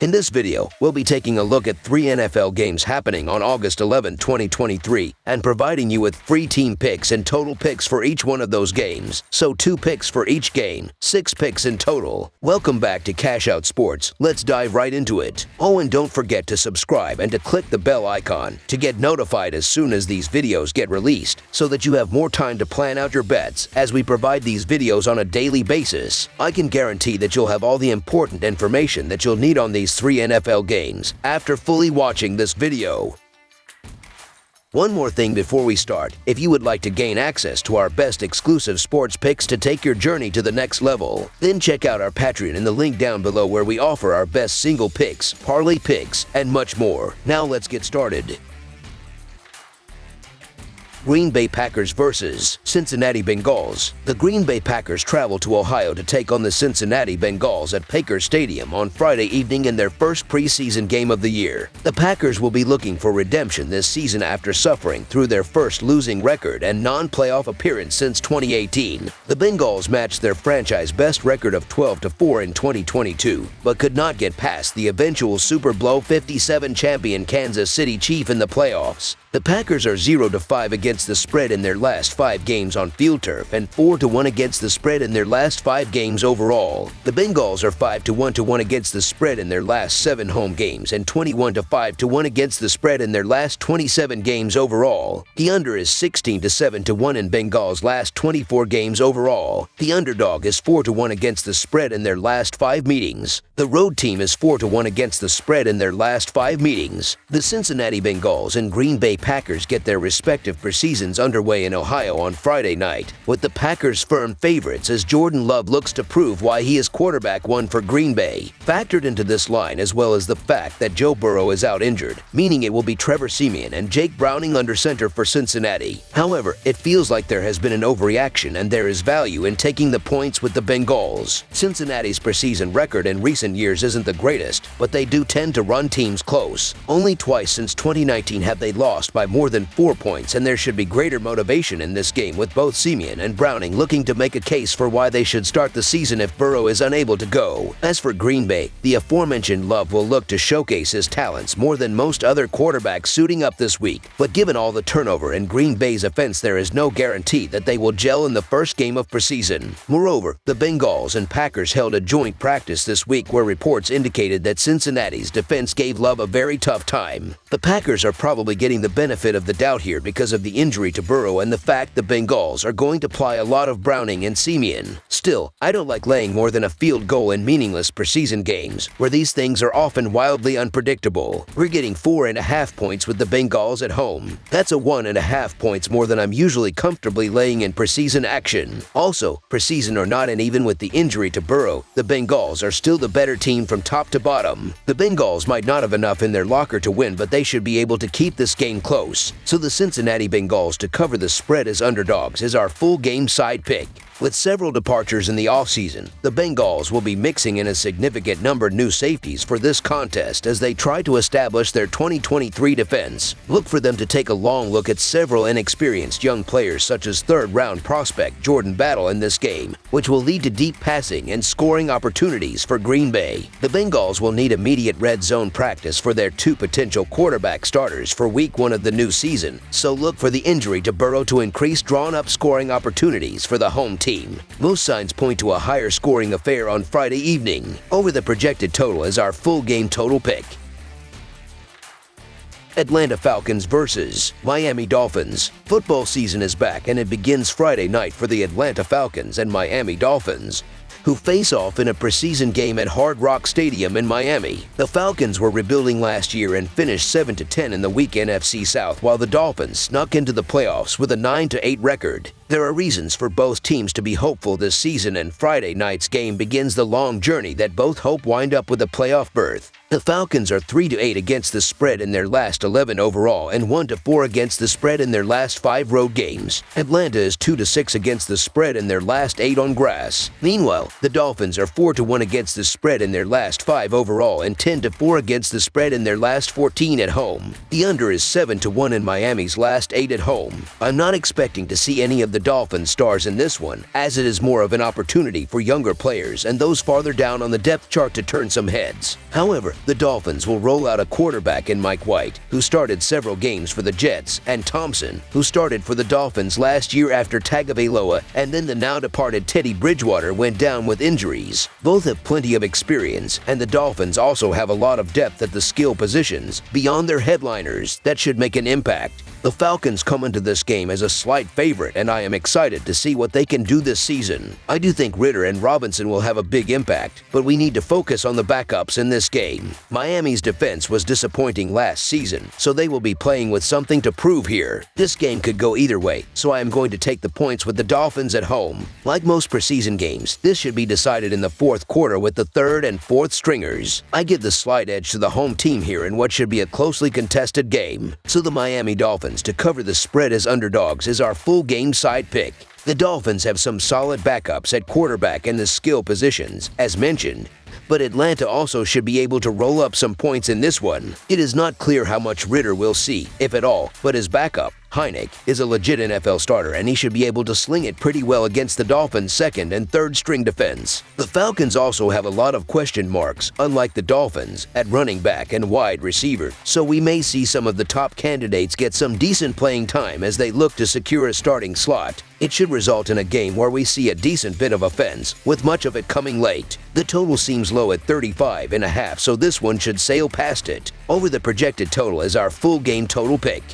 In this video, we'll be taking a look at 3 NFL games happening on August 11, 2023, and providing you with free team picks and total picks for each one of those games. So 2 picks for each game, 6 picks in total. Welcome back to Cash Out Sports. Let's dive right into it. Oh, and don't forget to subscribe and to click the bell icon to get notified as soon as these videos get released, so that you have more time to plan out your bets as we provide these videos on a daily basis. I can guarantee that you'll have all the important information that you'll need on these 3 NFL games after fully watching this video. One more thing before we start. If you would like to gain access to our best exclusive sports picks to take your journey to the next level, then check out our Patreon in the link down below, where we offer our best single picks, parlay picks, and much more. Now let's get started. Green Bay Packers versus Cincinnati Bengals. The Green Bay Packers travel to Ohio to take on the Cincinnati Bengals at Packer Stadium on Friday evening in their first preseason game of the year. The Packers will be looking for redemption this season after suffering through their first losing record and non-playoff appearance since 2018. The Bengals matched their franchise best record of 12-4 in 2022, but could not get past the eventual Super Bowl 57 champion Kansas City Chiefs in the playoffs. The Packers are 0-5 against the spread in their last 5 games on field turf and 4-1 against the spread in their last 5 games overall. The Bengals are 5-1 against the spread in their last 7 home games and 21-5 against the spread in their last 27 games overall. The under is 16-7 in Bengals' last 24 games overall. The underdog is 4-1 against the spread in their last 5 meetings. The road team is 4-1 against the spread in their last 5 meetings. The Cincinnati Bengals and Green Bay Packers get their respective preseasons underway in Ohio on Friday night, with the Packers firm favorites as Jordan Love looks to prove why he is quarterback 1 for Green Bay. Factored into this line, as well as the fact that Joe Burrow is out injured, meaning it will be Trevor Siemian and Jake Browning under center for Cincinnati. However, it feels like there has been an overreaction and there is value in taking the points with the Bengals. Cincinnati's preseason record in recent years isn't the greatest, but they do tend to run teams close. Only twice since 2019 have they lost by more than 4 points, and there should be greater motivation in this game, with both Siemian and Browning looking to make a case for why they should start the season if Burrow is unable to go. As for Green Bay, the aforementioned Love will look to showcase his talents more than most other quarterbacks suiting up this week, but given all the turnover in Green Bay's offense, there is no guarantee that they will gel in the first game of preseason. Moreover, the Bengals and Packers held a joint practice this week where reports indicated that Cincinnati's defense gave Love a very tough time. The Packers are probably getting the benefit of the doubt here because of the injury to Burrow and the fact the Bengals are going to apply a lot of Browning and Siemian. Still, I don't like laying more than a field goal in meaningless preseason games, where these things are often wildly unpredictable. We're getting 4.5 points with the Bengals at home. That's a 1.5 points more than I'm usually comfortably laying in preseason action. Also, preseason or not, and even with the injury to Burrow, the Bengals are still the better team from top to bottom. The Bengals might not have enough in their locker to win, but they should be able to keep this game close. So the Cincinnati Bengals to cover the spread as underdogs is our full game side pick. With several departures in the offseason, the Bengals will be mixing in a significant number of new safeties for this contest as they try to establish their 2023 defense. Look for them to take a long look at several inexperienced young players such as third-round prospect Jordan Battle in this game, which will lead to deep passing and scoring opportunities for Green Bay. The Bengals will need immediate red zone practice for their 2 potential quarterback starters for week 1 of the new season, so look for the injury to Burrow to increase drawn-up scoring opportunities for the home team. Most signs point to a higher scoring affair on Friday evening. Over the projected total is our full game total pick. Atlanta Falcons versus Miami Dolphins. Football season is back, and it begins Friday night for the Atlanta Falcons and Miami Dolphins, who face off in a preseason game at Hard Rock Stadium in Miami. The Falcons were rebuilding last year and finished 7-10 in the weak NFC South, while the Dolphins snuck into the playoffs with a 9-8 record. There are reasons for both teams to be hopeful this season, and Friday night's game begins the long journey that both hope wind up with a playoff berth. The Falcons are 3-8 against the spread in their last 11 overall and 1-4 against the spread in their last 5 road games. Atlanta is 2-6 against the spread in their last 8 on grass. Meanwhile, the Dolphins are 4-1 against the spread in their last 5 overall and 10-4 against the spread in their last 14 at home. The under is 7-1 in Miami's last 8 at home. I'm not expecting to see any of the Dolphins stars in this one, as it is more of an opportunity for younger players and those farther down on the depth chart to turn some heads. However, the Dolphins will roll out a quarterback in Mike White, who started several games for the Jets, and Thompson, who started for the Dolphins last year after Tagovailoa and then the now-departed Teddy Bridgewater went down with injuries. Both have plenty of experience, and the Dolphins also have a lot of depth at the skill positions beyond their headliners that should make an impact. The Falcons come into this game as a slight favorite, and I am excited to see what they can do this season. I do think Ritter and Robinson will have a big impact, but we need to focus on the backups in this game. Miami's defense was disappointing last season, so they will be playing with something to prove here. This game could go either way, so I am going to take the points with the Dolphins at home. Like most preseason games, this should be decided in the fourth quarter with the third and fourth stringers. I give the slight edge to the home team here in what should be a closely contested game. So the Miami Dolphins to cover the spread as underdogs is our full game side pick. The Dolphins have some solid backups at quarterback and the skill positions, as mentioned, but Atlanta also should be able to roll up some points in this one. It is not clear how much Ritter will see, if at all, but his backup, Heinicke, is a legit NFL starter, and he should be able to sling it pretty well against the Dolphins' second and third string defense. The Falcons also have a lot of question marks, unlike the Dolphins, at running back and wide receiver, so we may see some of the top candidates get some decent playing time as they look to secure a starting slot. It should result in a game where we see a decent bit of offense, with much of it coming late. The total seems low at 35.5, so this one should sail past it. Over the projected total is our full game total pick.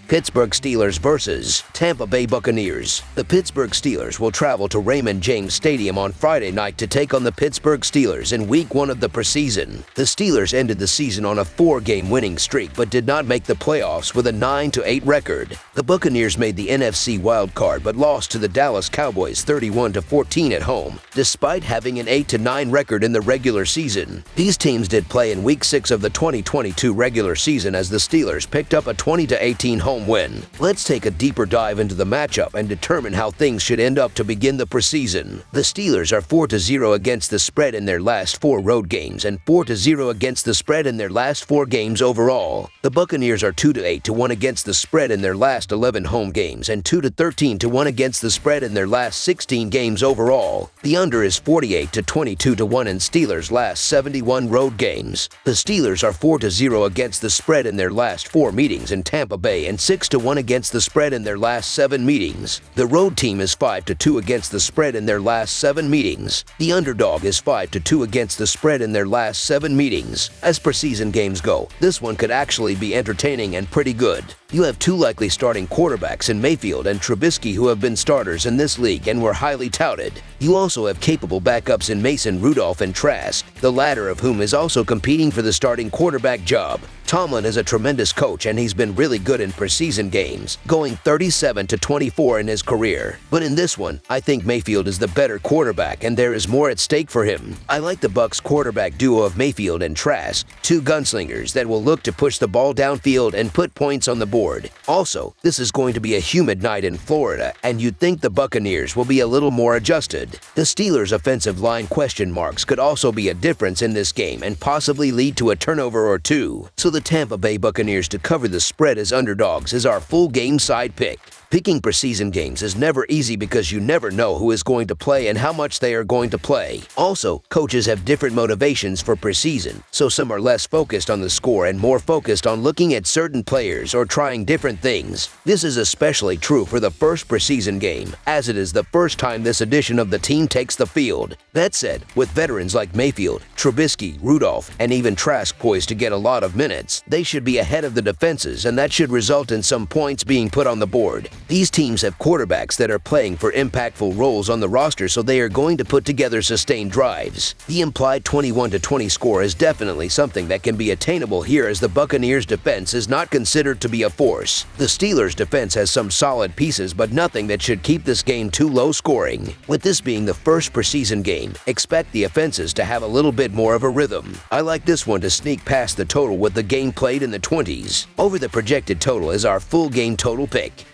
Pittsburgh Steelers versus Tampa Bay Buccaneers. The Pittsburgh Steelers will travel to Raymond James Stadium on Friday night to take on the Pittsburgh Steelers in Week 1 of the preseason. The Steelers ended the season on a 4-game winning streak but did not make the playoffs with a 9-8 record. The Buccaneers made the NFC wildcard but lost to the Dallas Cowboys 31-14 at home, despite having an 8-9 record in the regular season. These teams did play in Week 6 of the 2022 regular season as the Steelers picked up a 20-18 home win. Let's take a deeper dive into the matchup and determine how things should end up to begin the preseason. The Steelers are 4-0 against the spread in their last 4 road games and 4-0 against the spread in their last 4 games overall. The Buccaneers are 2-8-1 against the spread in their last 11 home games and 2-13-1 against the spread in their last 16 games overall. The under is 48-22-1 in Steelers' last 71 road games. The Steelers are 4-0 against the spread in their last 4 meetings in Tampa Bay and 6-1 against the spread in their last 7 meetings. The road team is 5-2 against the spread in their last 7 meetings. The underdog is 5-2 against the spread in their last 7 meetings. As preseason games go, this one could actually be entertaining and pretty good. You have 2 likely starting quarterbacks in Mayfield and Trubisky who have been starters in this league and were highly touted. You also have capable backups in Mason Rudolph and Trask, the latter of whom is also competing for the starting quarterback job. Tomlin is a tremendous coach and he's been really good in preseason games, going 37-24 in his career. But in this one, I think Mayfield is the better quarterback and there is more at stake for him. I like the Bucs quarterback duo of Mayfield and Trask, 2 gunslingers that will look to push the ball downfield and put points on the board. Also, this is going to be a humid night in Florida, and you'd think the Buccaneers will be a little more adjusted. The Steelers' offensive line question marks could also be a difference in this game and possibly lead to a turnover or 2. So the Tampa Bay Buccaneers to cover the spread as underdogs is our full game side pick. Picking preseason games is never easy because you never know who is going to play and how much they are going to play. Also, coaches have different motivations for preseason, so some are less focused on the score and more focused on looking at certain players or trying different things. This is especially true for the first preseason game, as it is the first time this edition of the team takes the field. That said, with veterans like Mayfield, Trubisky, Rudolph, and even Trask poised to get a lot of minutes, they should be ahead of the defenses, and that should result in some points being put on the board. These teams have quarterbacks that are playing for impactful roles on the roster, so they are going to put together sustained drives. The implied 21-20 score is definitely something that can be attainable here, as the Buccaneers' defense is not considered to be a force. The Steelers' defense has some solid pieces, but nothing that should keep this game too low scoring. With this being the first preseason game, expect the offenses to have a little bit more of a rhythm. I like this one to sneak past the total with the game played in the 20s. Over the projected total is our full game total pick.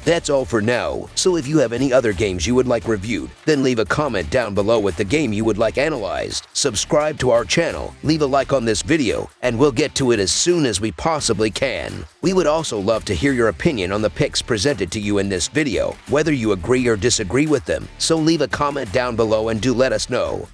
That's all for now, so if you have any other games you would like reviewed, then leave a comment down below with the game you would like analyzed. Subscribe to our channel, leave a like on this video, and we'll get to it as soon as we possibly can. We would also love to hear your opinion on the picks presented to you in this video, whether you agree or disagree with them, so leave a comment down below and do let us know.